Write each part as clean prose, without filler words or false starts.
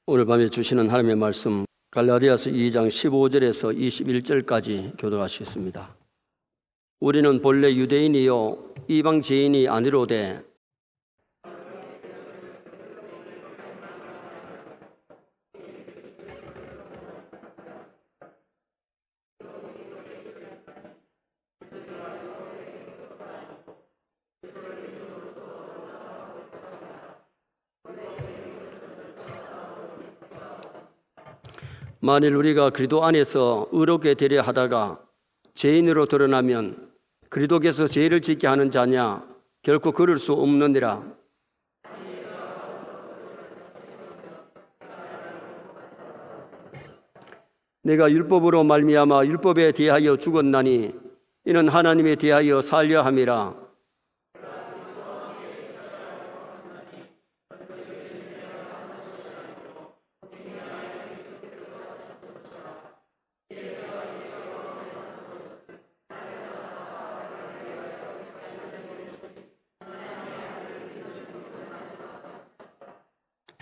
오늘 밤에 주시는 하나님의 말씀 갈라디아서 2장 15절에서 21절까지 교독하시겠습니다. 우리는 본래 유대인이요 이방 죄인이 아니로되 만일 우리가 그리스도 안에서 의롭게 되려 하다가 죄인으로 드러나면 그리스도께서 죄를 짓게 하는 자냐? 결코 그럴 수 없느니라. 내가 율법으로 말미암아 율법에 대하여 죽었나니 이는 하나님에 대하여 살려 함이라.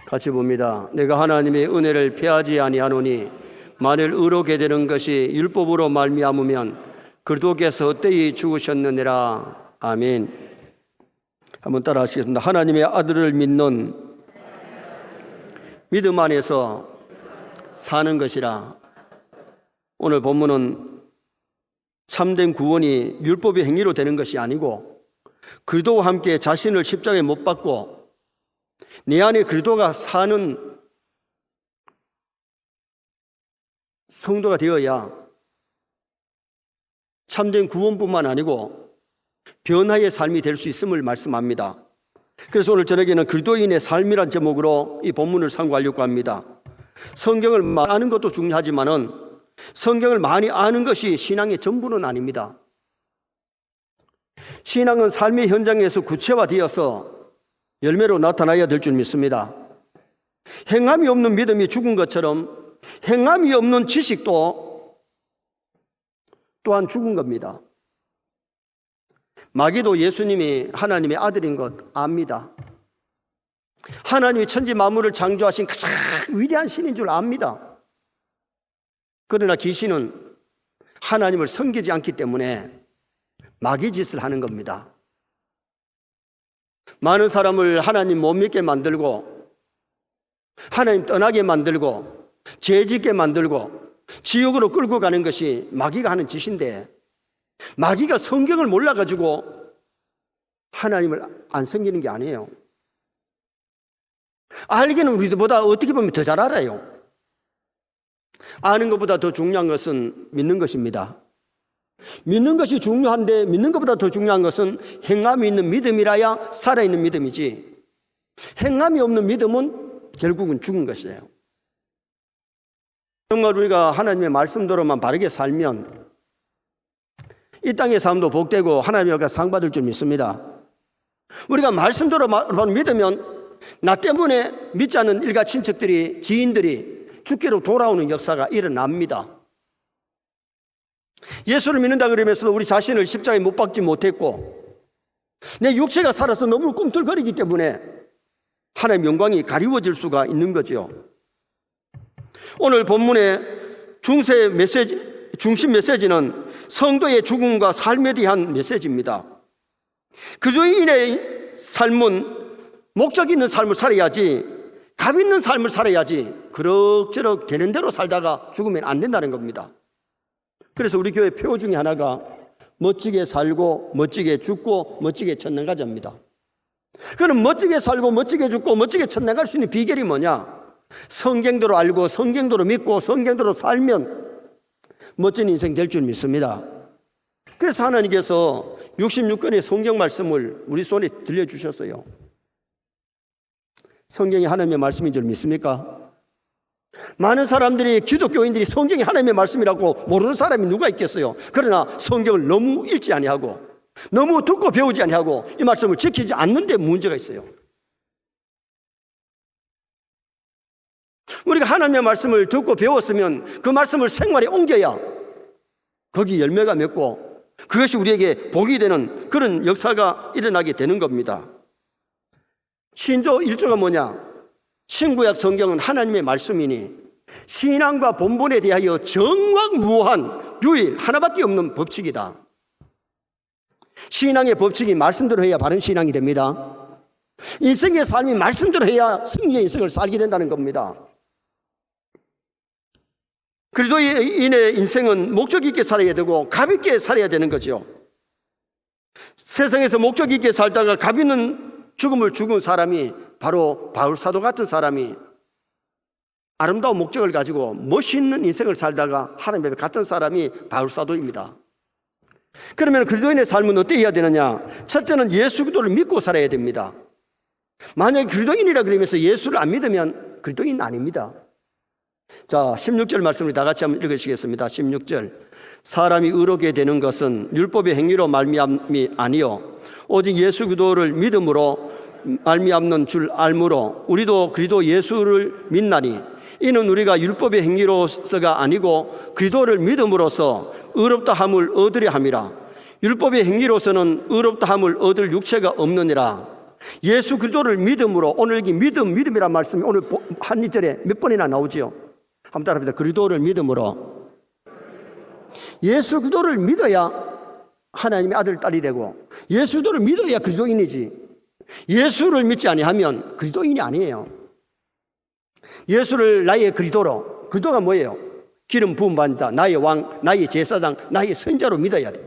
같이 봅니다. 내가 하나님의 은혜를 패하지 아니하노니 만일 의롭게 되는 것이 율법으로 말미암으면 그리스도께서 헛되이 죽으셨느니라. 아멘. 한번 따라 하시겠습니다. 하나님의 아들을 믿는 믿음 안에서 사는 것이라. 오늘 본문은 참된 구원이 율법의 행위로 되는 것이 아니고 그리스도와 함께 자신을 십자가에 못 박고 내 안에 그리스도가 사는 성도가 되어야 참된 구원뿐만 아니고 변화의 삶이 될 수 있음을 말씀합니다. 그래서 오늘 저녁에는 그리스도인의 삶이란 제목으로 이 본문을 상고하려고 합니다. 성경을 아는 것도 중요하지만은 성경을 많이 아는 것이 신앙의 전부는 아닙니다. 신앙은 삶의 현장에서 구체화되어서 열매로 나타나야 될 줄 믿습니다. 행함이 없는 믿음이 죽은 것처럼 행함이 없는 지식도 또한 죽은 겁니다. 마귀도 예수님이 하나님의 아들인 것 압니다. 하나님이 천지 만물을 창조하신 가장 위대한 신인 줄 압니다. 그러나 귀신은 하나님을 섬기지 않기 때문에 마귀 짓을 하는 겁니다. 많은 사람을 하나님 못 믿게 만들고 하나님 떠나게 만들고 죄 짓게 만들고 지옥으로 끌고 가는 것이 마귀가 하는 짓인데, 마귀가 성경을 몰라가지고 하나님을 안 섬기는 게 아니에요. 알기는 우리들보다 어떻게 보면 더 잘 알아요. 아는 것보다 더 중요한 것은 믿는 것입니다. 믿는 것이 중요한데 믿는 것보다 더 중요한 것은 행함이 있는 믿음이라야 살아있는 믿음이지, 행함이 없는 믿음은 결국은 죽은 것이에요. 정말 우리가 하나님의 말씀대로만 바르게 살면 이 땅의 삶도 복되고 하나님의 상 받을 줄 믿습니다. 우리가 말씀대로만 믿으면 나 때문에 믿지 않는 일가 친척들이, 지인들이 죽기로 돌아오는 역사가 일어납니다. 예수를 믿는다 그러면서도 우리 자신을 십자가에 못 박지 못했고 내 육체가 살아서 너무 꿈틀거리기 때문에 하나님의 영광이 가리워질 수가 있는 거죠. 오늘 본문의 중심 메시지는 성도의 죽음과 삶에 대한 메시지입니다. 그리스도인의 삶은 목적 있는 삶을 살아야지, 값 있는 삶을 살아야지 그럭저럭 되는 대로 살다가 죽으면 안 된다는 겁니다. 그래서 우리 교회 표 중에 하나가 멋지게 살고 멋지게 죽고 멋지게 천년가자입니다. 그럼 멋지게 살고 멋지게 죽고 멋지게 천년갈 수 있는 비결이 뭐냐? 성경대로 알고 성경대로 믿고 성경대로 살면 멋진 인생 될 줄 믿습니다. 그래서 하나님께서 66권의 성경 말씀을 우리 손에 들려주셨어요. 성경이 하나님의 말씀인 줄 믿습니까? 많은 사람들이, 기독교인들이 성경이 하나님의 말씀이라고 모르는 사람이 누가 있겠어요? 그러나 성경을 너무 읽지 아니하고 너무 듣고 배우지 아니하고 이 말씀을 지키지 않는 데 문제가 있어요. 우리가 하나님의 말씀을 듣고 배웠으면 그 말씀을 생활에 옮겨야 거기 열매가 맺고 그것이 우리에게 복이 되는 그런 역사가 일어나게 되는 겁니다. 신조 1조가 뭐냐? 신구약 성경은 하나님의 말씀이니 신앙과 본본에 대하여 정확무한 유일 하나밖에 없는 법칙이다. 신앙의 법칙이 말씀대로 해야 바른 신앙이 됩니다. 인생의 삶이 말씀대로 해야 승리의 인생을 살게 된다는 겁니다. 그리스도인의 인생은 목적 있게 살아야 되고 값 있게 살아야 되는 거죠. 세상에서 목적 있게 살다가 값 있는 죽음을 죽은 사람이 바로 바울 사도 같은 사람이 아름다운 목적을 가지고 멋있는 인생을 살다가 하나님 앞에 갔던 사람이 바울 사도입니다. 그러면 그리스도인의 삶은 어떻게 해야 되느냐? 첫째는 예수 그리스도를 믿고 살아야 됩니다. 만약에 그리스도인이라 그러면서 예수를 안 믿으면 그리스도인 아닙니다. 자, 16절 말씀을 다 같이 한번 읽으시겠습니다. 16절. 사람이 의롭게 되는 것은 율법의 행위로 말미암이 아니요 오직 예수 그리스도를 믿음으로 말미암는 줄 알므로 우리도 그리스도 예수를 믿나니 이는 우리가 율법의 행위로서가 아니고 그리스도를 믿음으로써 의롭다 함을 얻으려 함이라. 율법의 행위로서는 의롭다 함을 얻을 육체가 없느니라. 예수 그리스도를 믿음으로, 오늘 여기 믿음이란 말씀이 오늘 한 2절에 몇 번이나 나오지요. 한번 따라합니다. 그리스도를 믿음으로. 예수 그리스도를 믿어야 하나님의 아들 딸이 되고 예수 그리스도를 믿어야 그리스도인이지. 예수를 믿지 아니하면 그리스도인이 아니에요. 예수를 나의 그리스도로, 그리스도가 뭐예요? 기름 부음 받은 자, 나의 왕, 나의 제사장, 나의 선자로 믿어야 돼.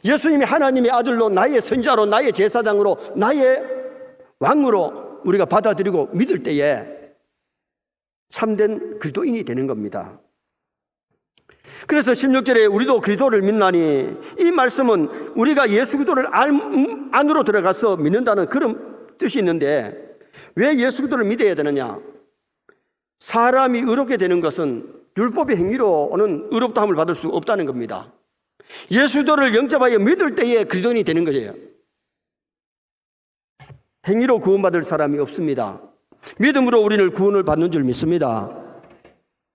예수님이 하나님의 아들로, 나의 선자로, 나의 제사장으로, 나의 왕으로 우리가 받아들이고 믿을 때에 참된 그리스도인이 되는 겁니다. 그래서 16절에 우리도 그리스도를 믿나니, 이 말씀은 우리가 예수 그리스도를 안으로 들어가서 믿는다는 그런 뜻이 있는데 왜 예수 그리스도를 믿어야 되느냐? 사람이 의롭게 되는 것은 율법의 행위로는 의롭다함을 받을 수 없다는 겁니다. 예수 그리스도를 영접하여 믿을 때에 그리스도인이 되는 거예요. 행위로 구원받을 사람이 없습니다. 믿음으로 우리는 구원을 받는 줄 믿습니다.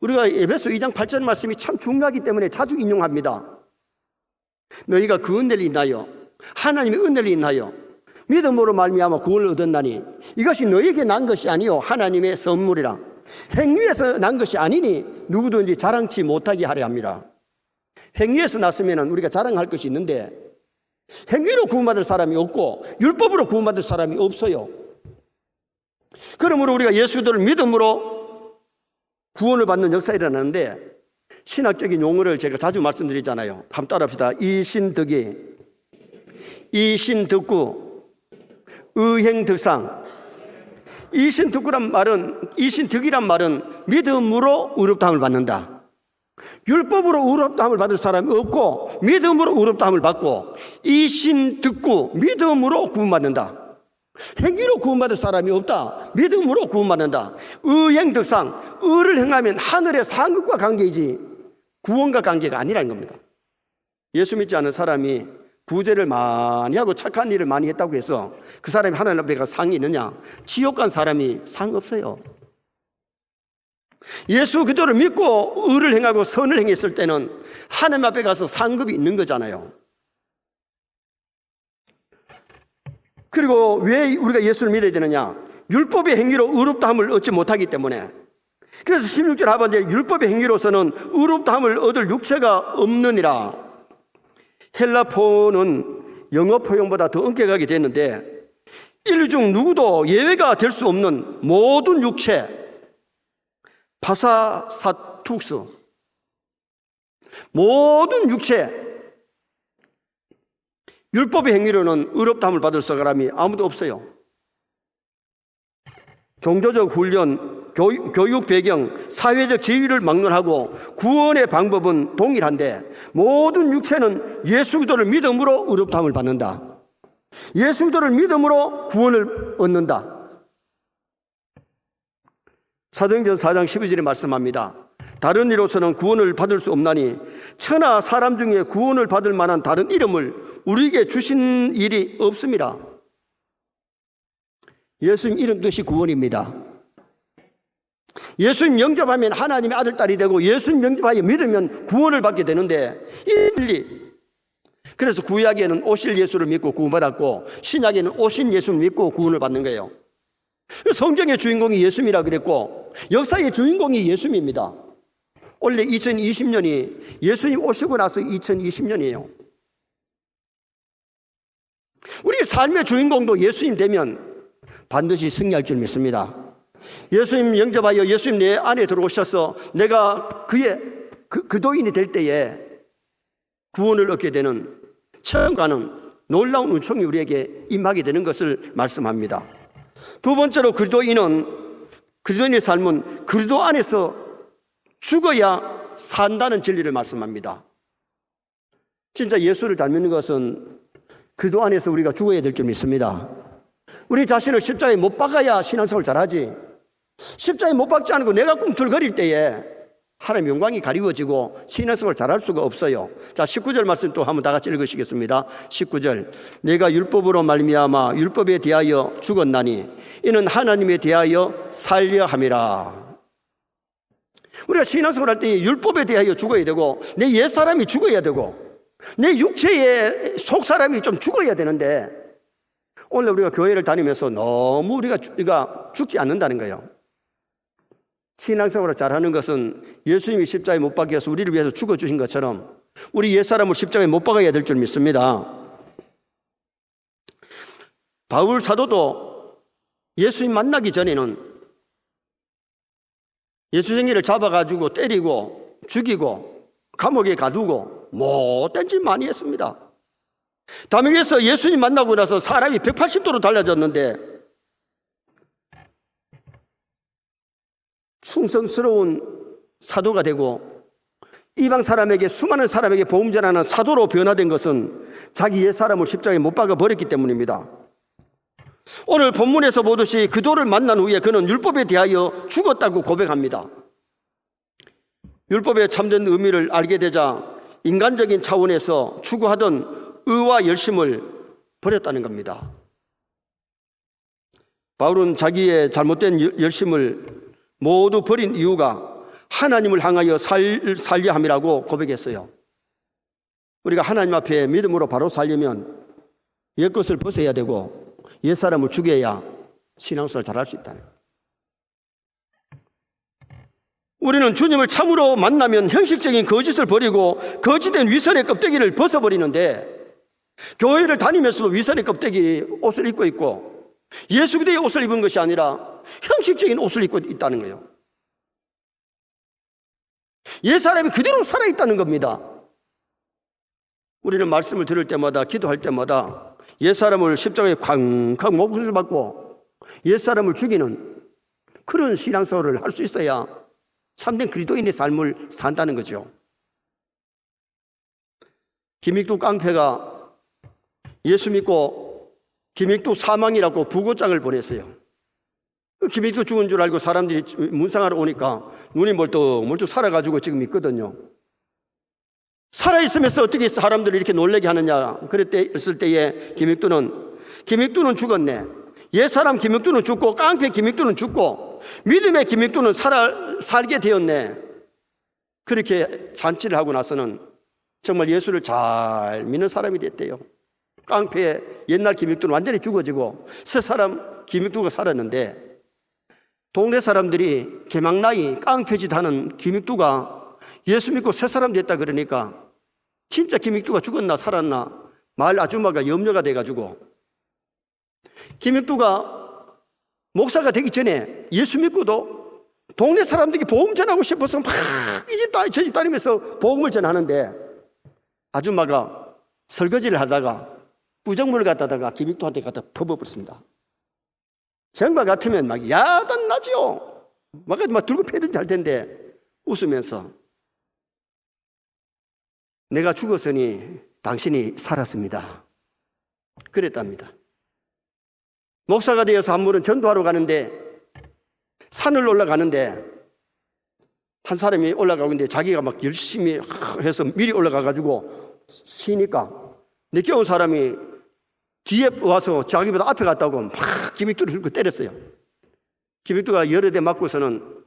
우리가 에베소 2장 8절 말씀이 참 중요하기 때문에 자주 인용합니다. 너희가 그 은혜를 인하여, 하나님의 은혜를 인하여 믿음으로 말미암아 구원을 얻었나니 이것이 너희에게 난 것이 아니요 하나님의 선물이라. 행위에서 난 것이 아니니 누구든지 자랑치 못하게 하려 합니다. 행위에서 났으면 우리가 자랑할 것이 있는데 행위로 구원받을 사람이 없고 율법으로 구원받을 사람이 없어요. 그러므로 우리가 예수 그리스도를 믿음으로 구원을 받는 역사가 일어나는데, 신학적인 용어를 제가 자주 말씀드리잖아요. 한번 따라합시다. 이신득이, 이신득구, 의행득상. 이신득이란 말은 믿음으로 의롭다함을 받는다. 율법으로 의롭다함을 받을 사람이 없고 믿음으로 의롭다함을 받고, 이신득구, 믿음으로 구원받는다. 행위로 구원받을 사람이 없다. 믿음으로 구원받는다. 의행득상, 의를 행하면 하늘의 상급과 관계이지 구원과 관계가 아니라는 겁니다. 예수 믿지 않은 사람이 부제를 많이 하고 착한 일을 많이 했다고 해서 그 사람이 하나님 앞에 가서 상이 있느냐? 지옥 간 사람이 상 없어요. 예수 그리스도를 믿고 의를 행하고 선을 행했을 때는 하나님 앞에 가서 상급이 있는 거잖아요. 그리고 왜 우리가 예수를 믿어야 되느냐? 율법의 행위로 의롭다함을 얻지 못하기 때문에. 그래서 16절 하반절에 율법의 행위로서는 의롭다함을 얻을 육체가 없느니라. 헬라포는 영어 표현보다 더 엄격하게 됐는데, 인류 중 누구도 예외가 될 수 없는 모든 육체, 파사사투스, 모든 육체, 율법의 행위로는 의롭다함을 받을 사람이 아무도 없어요. 종교적 훈련, 교육 배경, 사회적 지위를 막론하고 구원의 방법은 동일한데 모든 육체는 예수 그리스도를 믿음으로 의롭다함을 받는다. 예수 그리스도를 믿음으로 구원을 얻는다. 사도행전 4장 12절에 말씀합니다. 다른 이로서는 구원을 받을 수 없나니 천하 사람 중에 구원을 받을 만한 다른 이름을 우리에게 주신 일이 없습니다. 예수님 이름 뜻이 구원입니다. 예수님 영접하면 하나님의 아들 딸이 되고 예수님 영접하여 믿으면 구원을 받게 되는데, 이 진리. 그래서 구약에는 오실 예수를 믿고 구원받았고 신약에는 오신 예수를 믿고 구원을 받는 거예요. 성경의 주인공이 예수님이라 그랬고 역사의 주인공이 예수님입니다. 원래 2020년이 예수님 오시고 나서 2020년이에요. 우리 삶의 주인공도 예수님 되면 반드시 승리할 줄 믿습니다. 예수님 영접하여 예수님 내 안에 들어오셔서 내가 그의 그도인이 될 때에 구원을 얻게 되는 처음 가는 놀라운 은총이 우리에게 임하게 되는 것을 말씀합니다. 두 번째로 그리스도인의 삶은 그리스도 안에서 죽어야 산다는 진리를 말씀합니다. 진짜 예수를 잘 믿는 것은 그리스도 안에서 우리가 죽어야 될 줄 믿습니다. 우리 자신을 십자가에 못 박아야 신앙생활을 잘하지, 십자가에 못 박지 않고 내가 꿈틀거릴 때에 하나님의 영광이 가리워지고 신앙생활을 잘할 수가 없어요. 자, 19절 말씀 또 한번 다 같이 읽으시겠습니다. 19절, 내가 율법으로 말미암아 율법에 대하여 죽었나니 이는 하나님에 대하여 살려 함이라. 우리가 신앙생활 할 때 율법에 대하여 죽어야 되고 내 옛사람이 죽어야 되고 내 육체의 속사람이 좀 죽어야 되는데 오늘 우리가 교회를 다니면서 너무 우리가 죽지 않는다는 거예요. 신앙생활을 잘하는 것은 예수님이 십자가에 못 박혀서 우리를 위해서 죽어주신 것처럼 우리 옛사람을 십자가에 못 박아야 될 줄 믿습니다. 바울 사도도 예수님 만나기 전에는 예수쟁이를 잡아가지고 때리고 죽이고 감옥에 가두고 못된 짓 많이 했습니다. 다메섹에서 예수님 만나고 나서 사람이 180도로 달라졌는데 충성스러운 사도가 되고 이방 사람에게, 수많은 사람에게 복음 전하는 사도로 변화된 것은 자기 옛사람을 십자가에 못 박아 버렸기 때문입니다. 오늘 본문에서 보듯이 그도를 만난 후에 그는 율법에 대하여 죽었다고 고백합니다. 율법의 참된 의미를 알게 되자 인간적인 차원에서 추구하던 의와 열심을 버렸다는 겁니다. 바울은 자기의 잘못된 열심을 모두 버린 이유가 하나님을 향하여 살려 함이라고 고백했어요. 우리가 하나님 앞에 믿음으로 바로 살려면 옛것을 벗어야 되고 옛사람을 죽여야 신앙생활을 잘할 수 있다는 거예요. 우리는 주님을 참으로 만나면 형식적인 거짓을 버리고 거짓된 위선의 껍데기를 벗어버리는데 교회를 다니면서도 위선의 껍데기 옷을 입고 있고 예수 그리스도의 옷을 입은 것이 아니라 형식적인 옷을 입고 있다는 거예요. 옛사람이 그대로 살아있다는 겁니다. 우리는 말씀을 들을 때마다 기도할 때마다 옛사람을 십자가에 쾅쾅 목을 받고 옛사람을 죽이는 그런 신앙생활을 할 수 있어야 참된 그리스도인의 삶을 산다는 거죠. 김익두 깡패가 예수 믿고 김익두 사망이라고 부고장을 보냈어요. 김익두 죽은 줄 알고 사람들이 문상하러 오니까 눈이 멀떡 살아가지고 지금 있거든요. 살아있으면서 어떻게 사람들을 이렇게 놀라게 하느냐 그랬을 때에 김익두는 죽었네, 옛사람 김익두는 죽고 깡패 김익두는 죽고 믿음의 김익두는 살게 되었네. 그렇게 잔치를 하고 나서는 정말 예수를 잘 믿는 사람이 됐대요. 깡패의 옛날 김익두는 완전히 죽어지고 새 사람 김익두가 살았는데 동네 사람들이 개망나이 깡패짓 하는 김익두가 예수 믿고 새 사람 됐다 그러니까 진짜 김익두가 죽었나 살았나 마을 아줌마가 염려가 돼가지고 김익두가 목사가 되기 전에 예수 믿고도 동네 사람들이 복음 전하고 싶어서 막 이 집 저 집 다니면서 복음을 전하는데 아줌마가 설거지를 하다가 부정물을 갖다가 김익두한테 갖다 퍼부었습니다. 정말 같으면 막 야단나죠. 막 들고 패든지 할 텐데 웃으면서 내가 죽었으니 당신이 살았습니다. 그랬답니다. 목사가 되어서 한 번은 전도하러 가는데 산을 올라가는데 한 사람이 올라가고 있는데 자기가 막 열심히 해서 미리 올라가가지고 쉬니까 늦게 온 사람이 뒤에 와서 자기보다 앞에 갔다고 막 김익두를 들고 때렸어요. 김익두가 여러 대 맞고서는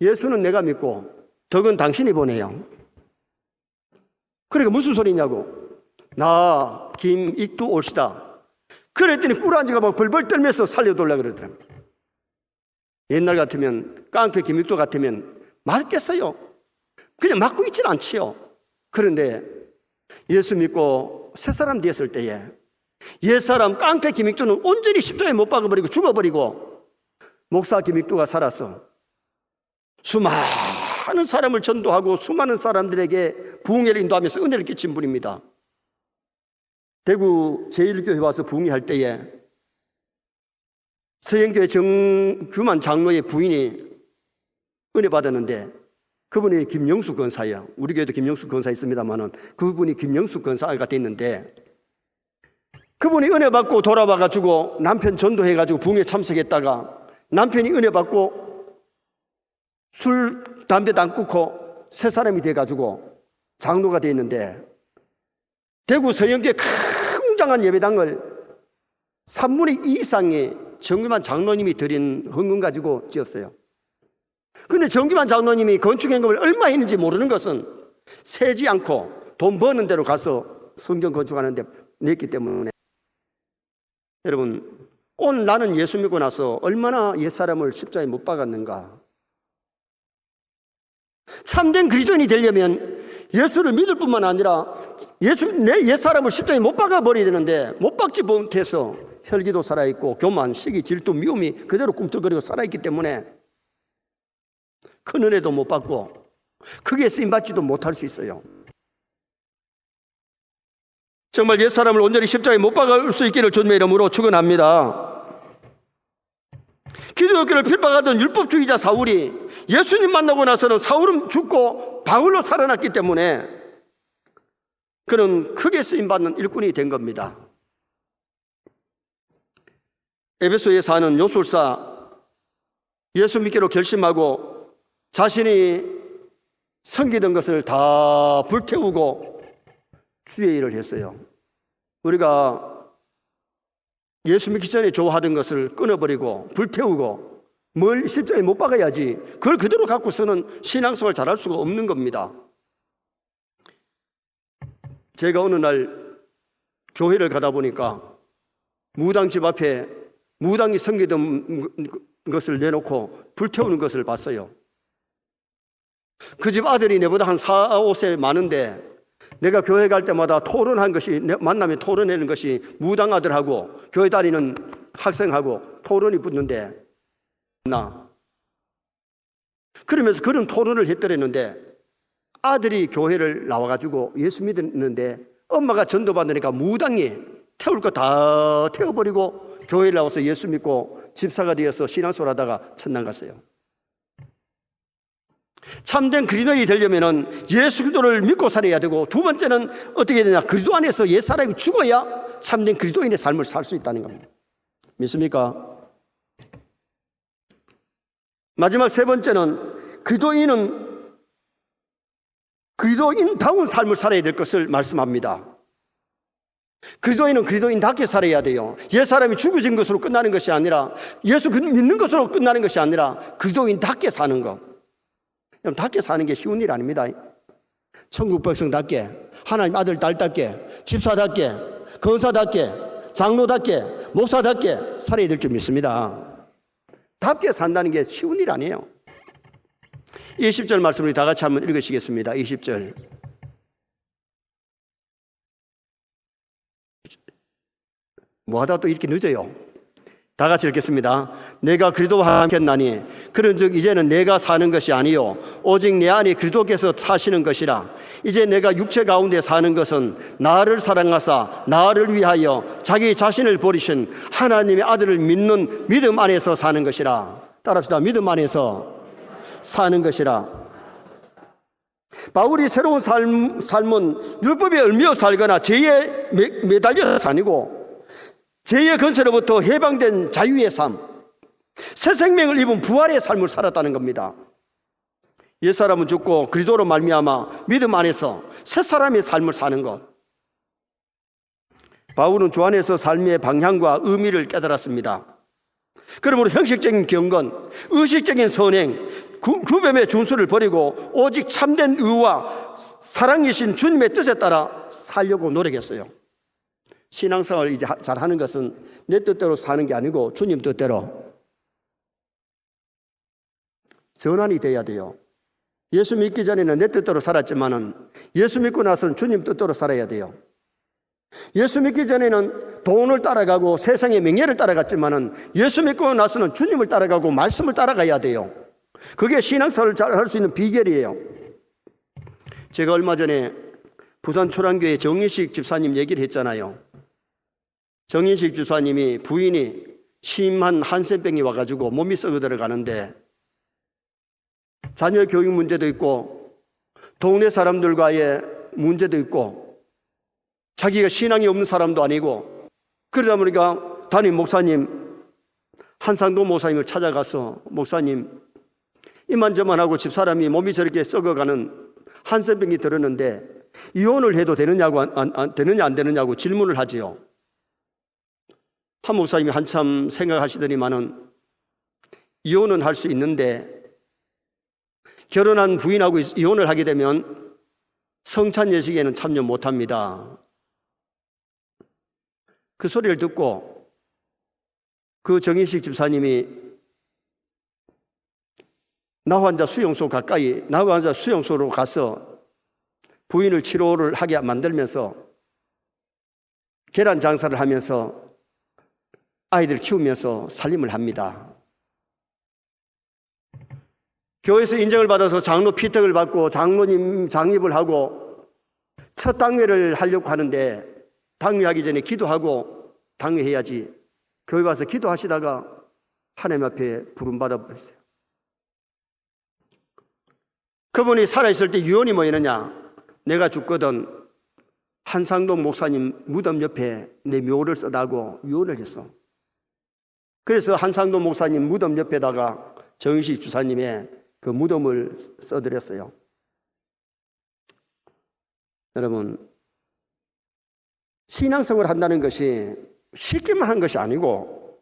예수는 내가 믿고 덕은 당신이 보내요. 그러니까 무슨 소리냐고, 나 김익두 올시다 그랬더니 꿀안지가 막 벌벌 떨면서 살려달라고 그러더랍니다. 옛날 같으면, 깡패 김익도 같으면 맞겠어요? 그냥 맞고 있진 않지요. 그런데 예수 믿고 새사람 되었을 때에 옛사람 깡패 김익도는 온전히 십자가에 못 박아버리고 죽어버리고, 목사 김익도가 살아서 수많은 사람을 전도하고 수많은 사람들에게 부흥회를 인도하면서 은혜를 끼친 분입니다. 대구 제1교회 와서 부흥회할 때에 서영교회 정규만 장로의 부인이 은혜 받았는데, 그분이 김영수 권사예요. 우리 교회도 김영수 권사 있습니다만은 그분이 김영수 권사가 됐는데, 그분이 은혜 받고 돌아와가지고 남편 전도해가지고 부흥회 참석했다가 남편이 은혜 받고 술, 담배도 안 끊고 새 사람이 돼가지고 장로가 됐는데, 대구 서영교회 웅장한 예배당을 3분의 2 이상의 정규만 장로님이 드린 헌금 가지고 지었어요. 근데 정규만 장로님이 건축현금을 얼마 했는지 모르는 것은 세지 않고 돈 버는 대로 가서 성경 건축하는 데 냈기 때문에, 여러분, 오늘 나는 예수 믿고 나서 얼마나 옛사람을 십자가에 못 박았는가. 참된 그리스도인이 되려면 예수를 믿을 뿐만 아니라 내 옛사람을 십자가에 못 박아버려야 되는데, 못 박지 못해서 혈기도 살아있고 교만, 시기, 질투, 미움이 그대로 꿈틀거리고 살아있기 때문에 큰 은혜도 못 받고 크게 쓰임받지도 못할 수 있어요. 정말 옛사람을 온전히 십자가에 못 박을 수 있기를 주님의 이름으로 축원합니다. 기독교를 핍박하던 율법주의자 사울이 예수님 만나고 나서는 사울은 죽고 바울로 살아났기 때문에 그는 크게 쓰임받는 일꾼이 된 겁니다. 에베소에 사는 요술사, 예수 믿기로 결심하고 자신이 섬기던 것을 다 불태우고 주의 일을 했어요. 우리가 예수 믿기 전에 좋아하던 것을 끊어버리고 불태우고 뭘 십자가에 못 박아야지 그걸 그대로 갖고서는 신앙생활 잘할 수가 없는 겁니다. 제가 어느 날 교회를 가다 보니까 무당집 앞에 무당이 섬기던 것을 내놓고 불태우는 것을 봤어요. 그 집 아들이 내보다 한 4, 5세 많은데, 내가 교회 갈 때마다 토론한 것이, 만나면 토론하는 것이 무당 아들하고 교회 다니는 학생하고 토론이 붙는데, 그러면서 그런 토론을 했더랬는데, 아들이 교회를 나와가지고 예수 믿었는데 엄마가 전도받으니까 무당이 태울 거 다 태워버리고 교회를 나와서 예수 믿고 집사가 되어서 신앙생활 하다가 천당 갔어요. 참된 그리스도인이 되려면 예수 그리스도를 믿고 살아야 되고, 두 번째는 어떻게 되냐, 그리스도 안에서 옛사람이 죽어야 참된 그리스도인의 삶을 살 수 있다는 겁니다. 믿습니까? 마지막 세 번째는 그리스도인다운 삶을 살아야 될 것을 말씀합니다. 그리스도인은 그리스도인답게 살아야 돼요. 옛사람이 죽어진 것으로 끝나는 것이 아니라, 예수 믿는 것으로 끝나는 것이 아니라 그리스도인답게 사는 것. 답게 사는 게 쉬운 일 아닙니다. 천국 백성답게, 하나님 아들 딸답게, 집사답게, 권사답게, 장로답게, 목사답게 살아야 될 줄 믿습니다. 답게 산다는 게 쉬운 일 아니에요. 20절 말씀을 다 같이 한번 읽으시겠습니다. 20절. 뭐 하다가 또 이렇게 늦어요. 다 같이 읽겠습니다. 내가 그리스도와 함께 했나니 그런즉 이제는 내가 사는 것이 아니요 오직 내 안에 그리스도께서 사시는 것이라. 이제 내가 육체 가운데 사는 것은 나를 사랑하사 나를 위하여 자기 자신을 버리신 하나님의 아들을 믿는 믿음 안에서 사는 것이라. 따라합시다. 믿음 안에서 사는 것이라. 바울이 새로운 삶은 율법에 얽매여 살거나 죄에 매달려서 사니고 죄의 권세로부터 해방된 자유의 삶, 새 생명을 입은 부활의 삶을 살았다는 겁니다. 옛사람은 죽고 그리스도로 말미암아 믿음 안에서 새 사람의 삶을 사는 것. 바울은 주 안에서 삶의 방향과 의미를 깨달았습니다. 그러므로 형식적인 경건, 의식적인 선행, 구별의 준수를 버리고 오직 참된 의와 사랑이신 주님의 뜻에 따라 살려고 노력했어요. 신앙생활을 이제 잘하는 것은 내 뜻대로 사는 게 아니고 주님 뜻대로 전환이 돼야 돼요. 예수 믿기 전에는 내 뜻대로 살았지만은 예수 믿고 나서는 주님 뜻대로 살아야 돼요. 예수 믿기 전에는 돈을 따라가고 세상의 명예를 따라갔지만은 예수 믿고 나서는 주님을 따라가고 말씀을 따라가야 돼요. 그게 신앙생활을 잘 할 수 있는 비결이에요. 제가 얼마 전에 부산 초량교회 정인식 집사님 얘기를 했잖아요. 정인식 집사님이 부인이 심한 한센병이 와가지고 몸이 썩어 들어가는데 자녀 교육 문제도 있고 동네 사람들과의 문제도 있고 자기가 신앙이 없는 사람도 아니고 그러다 보니까 담임 목사님 한상도 목사님을 찾아가서 목사님 이만저만하고 집사람이 몸이 저렇게 썩어가는 한센병이 들었는데 이혼을 해도 되느냐고 되느냐 안 되느냐고 질문을 하지요. 한 목사님이 한참 생각하시더니만은 이혼은 할 수 있는데 결혼한 부인하고 이혼을 하게 되면 성찬 예식에는 참여 못합니다. 그 소리를 듣고 그 정인식 집사님이 나환자 수용소로 가서 부인을 치료를 하게 만들면서 계란 장사를 하면서 아이들 키우면서 살림을 합니다. 교회에서 인정을 받아서 장로 피택을 받고 장로님 장립을 하고 첫 당회를 하려고 하는데 당회하기 전에 기도하고 당회해야지 교회 와서 기도하시다가 하나님 앞에 부름받아 버렸어요. 그분이 살아있을 때 유언이 뭐였느냐? 내가 죽거든 한상동 목사님 무덤 옆에 내 묘를 써다고 유언을 했어. 그래서 한상동 목사님 무덤 옆에다가 정인식 주사님의 그 무덤을 써드렸어요. 여러분, 신앙생활을 한다는 것이 쉽게만 한 것이 아니고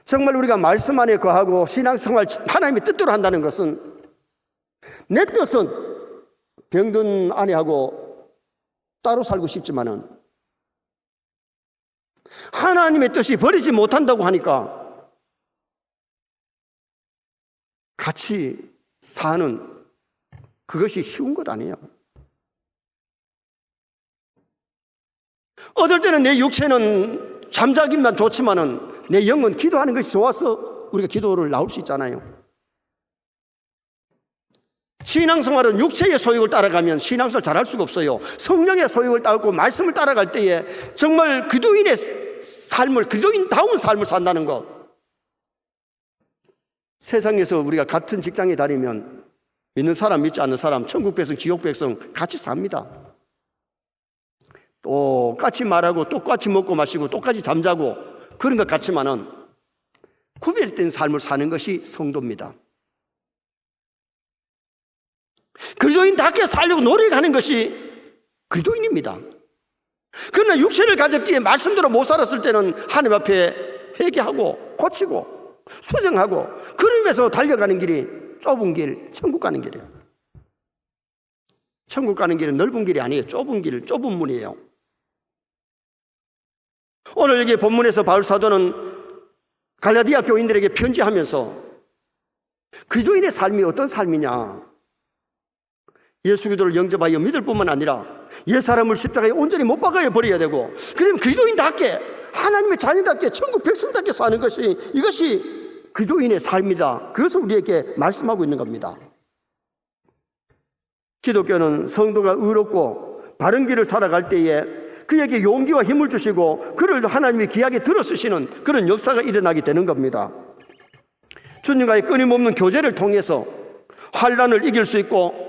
정말 우리가 말씀 안에 거하고 신앙생활 하나님의 뜻대로 한다는 것은 내 뜻은 병든 아내하고 따로 살고 싶지만은 하나님의 뜻이 버리지 못한다고 하니까 같이 사는 그것이 쉬운 것 아니에요. 어떨 때는 내 육체는 잠자기만 좋지만은 내 영은 기도하는 것이 좋아서 우리가 기도를 나올 수 있잖아요. 신앙생활은 육체의 소욕을 따라가면 신앙생활 잘할 수가 없어요. 성령의 소욕을 따르고 말씀을 따라갈 때에 정말 기도인의 삶을, 기도인다운 삶을 산다는 것. 세상에서 우리가 같은 직장에 다니면 믿는 사람, 믿지 않는 사람, 천국 백성, 지옥 백성 같이 삽니다. 똑같이 말하고 똑같이 먹고 마시고 똑같이 잠자고 그런 것 같지만은 구별된 삶을 사는 것이 성도입니다. 그리스도인답게 살려고 노력하는 것이 그리스도인입니다. 그러나 육체를 가졌기에 말씀대로 못 살았을 때는 하나님 앞에 회개하고 고치고 수정하고 그러면서 달려가는 길이 좁은 길, 천국 가는 길이에요. 천국 가는 길은 넓은 길이 아니에요. 좁은 길, 좁은 문이에요. 오늘 여기 본문에서 바울 사도는 갈라디아 교인들에게 편지하면서 그리스도인의 삶이 어떤 삶이냐, 예수 그리스도를 영접하여 믿을 뿐만 아니라 옛사람을 십자가에 온전히 못 박아야 버려야 되고, 그러면 그리스도인답게 하나님의 자녀답게 천국 백성답게 사는 것이, 이것이 그리스도인의 삶이다. 그것을 우리에게 말씀하고 있는 겁니다. 기독교는 성도가 의롭고 바른 길을 살아갈 때에 그에게 용기와 힘을 주시고 그를 하나님이 귀하게 들어쓰시는 그런 역사가 일어나게 되는 겁니다. 주님과의 끊임없는 교제를 통해서 환난을 이길 수 있고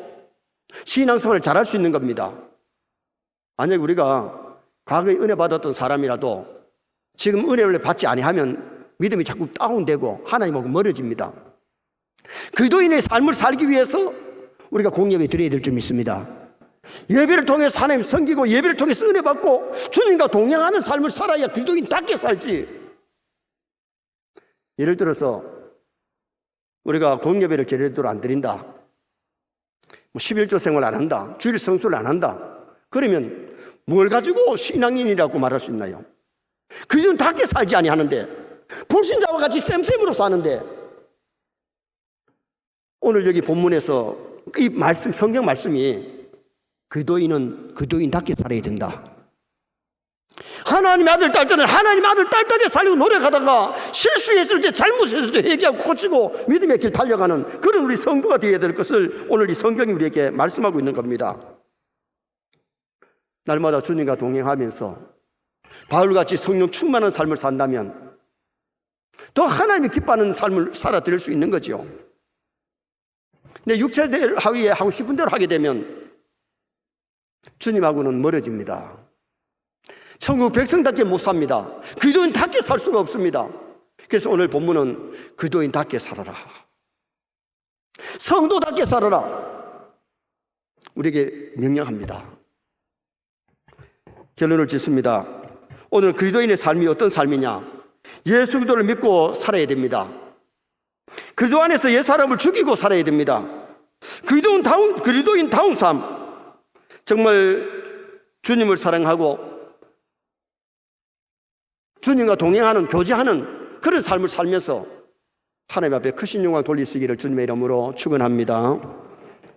신앙생활을 잘할 수 있는 겁니다. 만약 우리가 과거에 은혜 받았던 사람이라도 지금 은혜를 받지 아니하면 믿음이 자꾸 다운되고 하나님하고 멀어집니다. 그리스도인의 삶을 살기 위해서 우리가 공예배 드려야 될 줄 믿습니다. 예배를 통해서 하나님 섬기고 예배를 통해서 은혜 받고 주님과 동행하는 삶을 살아야 그리스도인답게 살지. 예를 들어서 우리가 공예배를 제대로 안 드린다, 11조 생활 안 한다, 주일 성수를 안 한다, 그러면 뭘 가지고 신앙인이라고 말할 수 있나요? 그리스도인답게 살지 아니하는데, 불신자와 같이 쌤쌤으로 사는데, 오늘 여기 본문에서 이 말씀, 성경 말씀이 그리스도인은 그리스도인답게 살아야 된다. 하나님 아들, 딸 때는 하나님 아들, 딸답게 살려고 노력하다가 실수했을 때, 잘못했을 때 회개하고 고치고 믿음의 길 달려가는 그런 우리 성도가 되어야 될 것을 오늘 이 성경이 우리에게 말씀하고 있는 겁니다. 날마다 주님과 동행하면서 바울같이 성령 충만한 삶을 산다면 더 하나님이 기뻐하는 삶을 살아드릴 수 있는 거죠. 내 육체대로 하위에 하고 싶은 대로 하게 되면 주님하고는 멀어집니다. 천국 백성답게 못 삽니다. 그리스도인답게 살 수가 없습니다. 그래서 오늘 본문은 그리스도인답게 살아라, 성도답게 살아라, 우리에게 명령합니다. 결론을 짓습니다. 오늘 그리스도인의 삶이 어떤 삶이냐? 예수 그리스도를 믿고 살아야 됩니다. 그리스도 안에서 옛사람을 죽이고 살아야 됩니다. 그리스도인다운 삶, 정말 주님을 사랑하고 주님과 동행하는, 교제하는 그런 삶을 살면서 하나님 앞에 크신 영광 돌리시기를 주님의 이름으로 축원합니다.